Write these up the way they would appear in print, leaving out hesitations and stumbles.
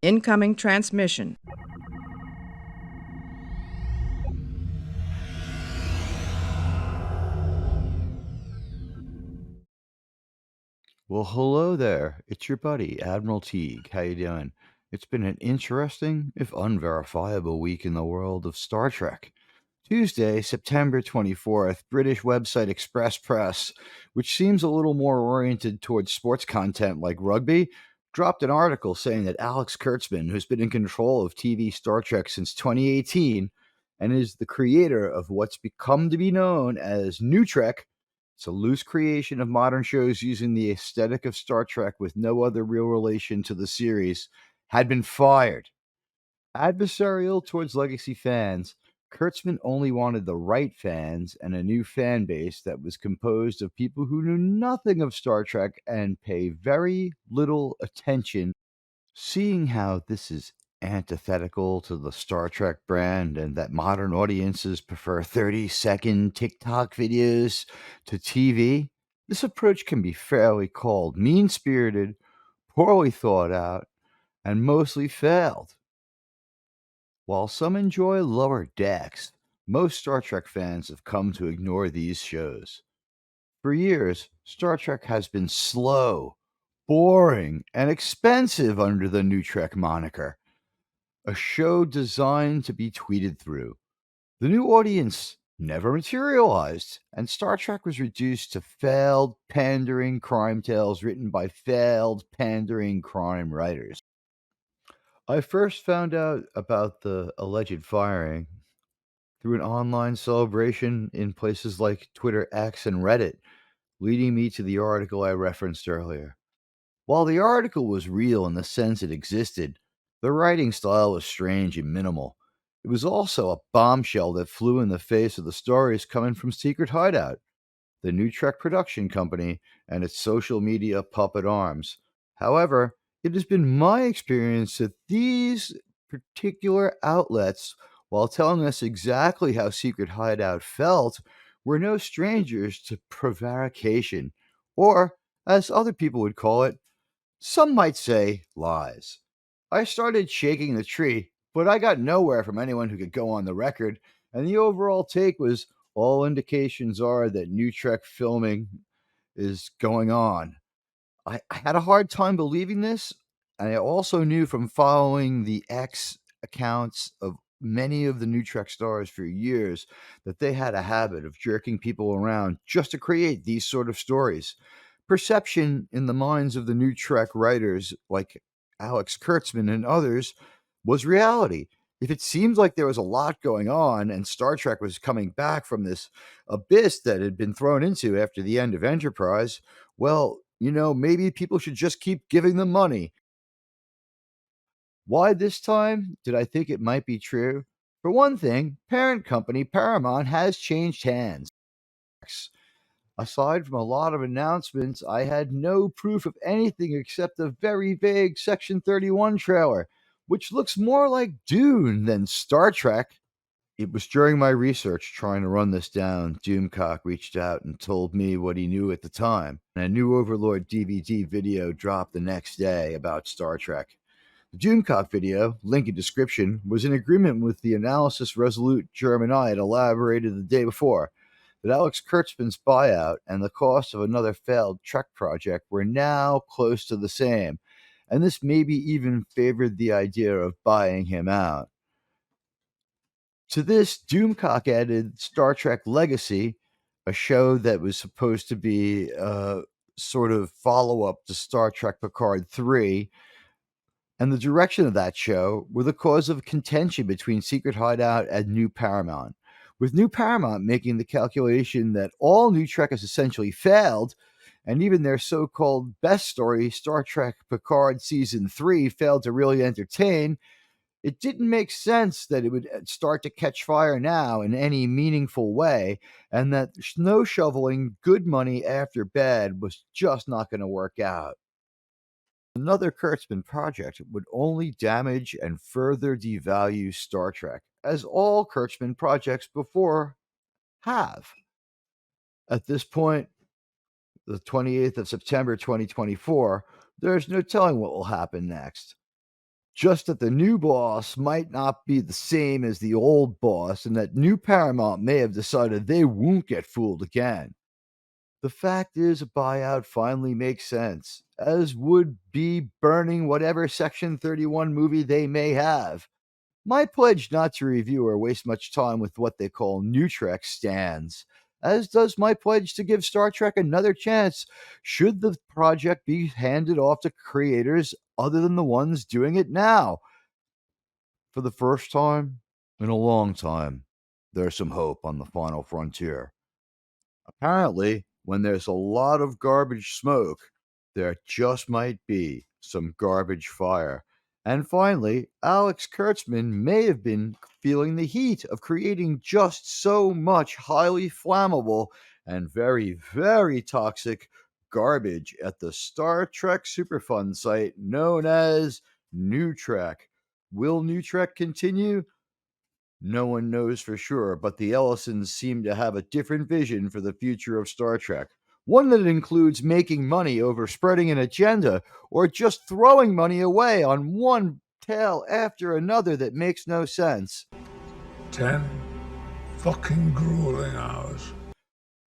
Incoming transmission. Well, hello there. It's your buddy, Admiral Teague. How you doing? It's been an interesting, if unverifiable, week in the world of Star Trek. Tuesday, September 24th, British website Express Press, which seems a little more oriented towards sports content like rugby, dropped an article saying that Alex Kurtzman, who's been in control of TV Star Trek since 2018 and is the creator of what's become to be known as New Trek, it's a loose creation of modern shows using the aesthetic of Star Trek with no other real relation to the series, had been fired. Adversarial towards legacy fans, Kurtzman only wanted the right fans and a new fan base that was composed of people who knew nothing of Star Trek and pay very little attention. Seeing how this is antithetical to the Star Trek brand and that modern audiences prefer 30-second TikTok videos to TV, this approach can be fairly called mean spirited, poorly thought out, and mostly failed. While some enjoy Lower Decks, most Star Trek fans have come to ignore these shows. For years, Star Trek has been slow, boring, and expensive under the New Trek moniker, a show designed to be tweeted through. The new audience never materialized, and Star Trek was reduced to failed, pandering crime tales written by failed, pandering crime writers. I first found out about the alleged firing through an online celebration in places like Twitter X and Reddit, leading me to the article I referenced earlier. While the article was real in the sense it existed, the writing style was strange and minimal. It was also a bombshell that flew in the face of the stories coming from Secret Hideout, the new Trek production company, and its social media puppet arms. However, it has been my experience that these particular outlets, while telling us exactly how Secret Hideout felt, were no strangers to prevarication, or, as other people would call it, some might say lies. I started shaking the tree, but I got nowhere from anyone who could go on the record, and the overall take was all indications are that new Trek filming is going on. I had a hard time believing this, and I also knew from following the X accounts of many of the new Trek stars for years that they had a habit of jerking people around just to create these sort of stories. Perception in the minds of the new Trek writers, like Alex Kurtzman and others, was reality. If it seemed like there was a lot going on and Star Trek was coming back from this abyss that had been thrown into after the end of Enterprise, well, maybe people should just keep giving them money. Why this time did I think it might be true? For one thing, parent company Paramount has changed hands. Aside from a lot of announcements, I had no proof of anything except a very vague Section 31 trailer, which looks more like Dune than Star Trek. It was during my research trying to run this down, Doomcock reached out and told me what he knew at the time. And a new Overlord DVD video dropped the next day about Star Trek. The Doomcock video, link in description, was in agreement with the analysis Resolute German I had elaborated the day before, that Alex Kurtzman's buyout and the cost of another failed Trek project were now close to the same, and this maybe even favored the idea of buying him out. To this, Doomcock added Star Trek Legacy, a show that was supposed to be a sort of follow up to Star Trek Picard 3, and the direction of that show were the cause of contention between Secret Hideout and New Paramount. With New Paramount making the calculation that all New Trek has essentially failed, and even their so called best story, Star Trek Picard Season 3, failed to really entertain, it didn't make sense that it would start to catch fire now in any meaningful way, and that snow shoveling good money after bad was just not going to work out. Another Kurtzman project would only damage and further devalue Star Trek, as all Kurtzman projects before have. At this point, the 28th of September 2024, there's no telling what will happen next. just that the new boss might not be the same as the old boss, and that new Paramount may have decided they won't get fooled again. The fact is, a buyout finally makes sense, as would be burning whatever Section 31 movie they may have. My pledge not to review or waste much time with what they call New Trek stands, as does my pledge to give Star Trek another chance should the project be handed off to creators other than the ones doing it now. For the first time in a long time, there's some hope on the final frontier. Apparently, when there's a lot of garbage smoke, there just might be some garbage fire. And finally, Alex Kurtzman may have been feeling the heat of creating just so much highly flammable and very, very toxic garbage at the Star Trek Superfund site known as New Trek. Will New Trek continue? No one knows for sure, but the Ellisons seem to have a different vision for the future of Star Trek. One that includes making money over spreading an agenda or just throwing money away on one tale after another that makes no sense. 10 fucking grueling hours.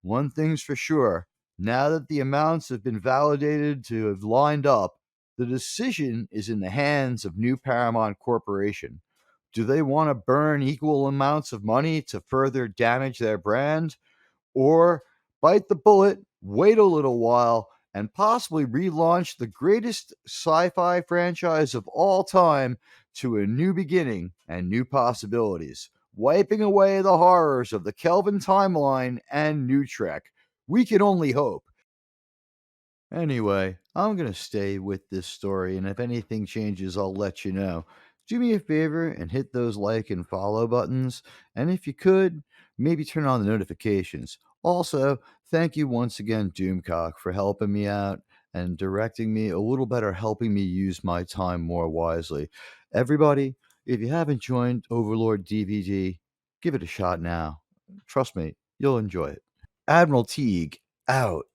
One thing's for sure, now that the amounts have been validated to have lined up, the decision is in the hands of New Paramount Corporation. Do they want to burn equal amounts of money to further damage their brand? Or bite the bullet, wait a little while, and possibly relaunch the greatest sci fi franchise of all time to a new beginning and new possibilities, wiping away the horrors of the Kelvin timeline and New Trek? We can only hope. Anyway, I'm going to stay with this story, and if anything changes, I'll let you know. Do me a favor and hit those like and follow buttons, and if you could, maybe turn on the notifications. Also, thank you once again, Doomcock, for helping me out and directing me a little better, helping me use my time more wisely. Everybody, if you haven't joined Overlord DVD, give it a shot now. Trust me, you'll enjoy it. Admiral Teague, out.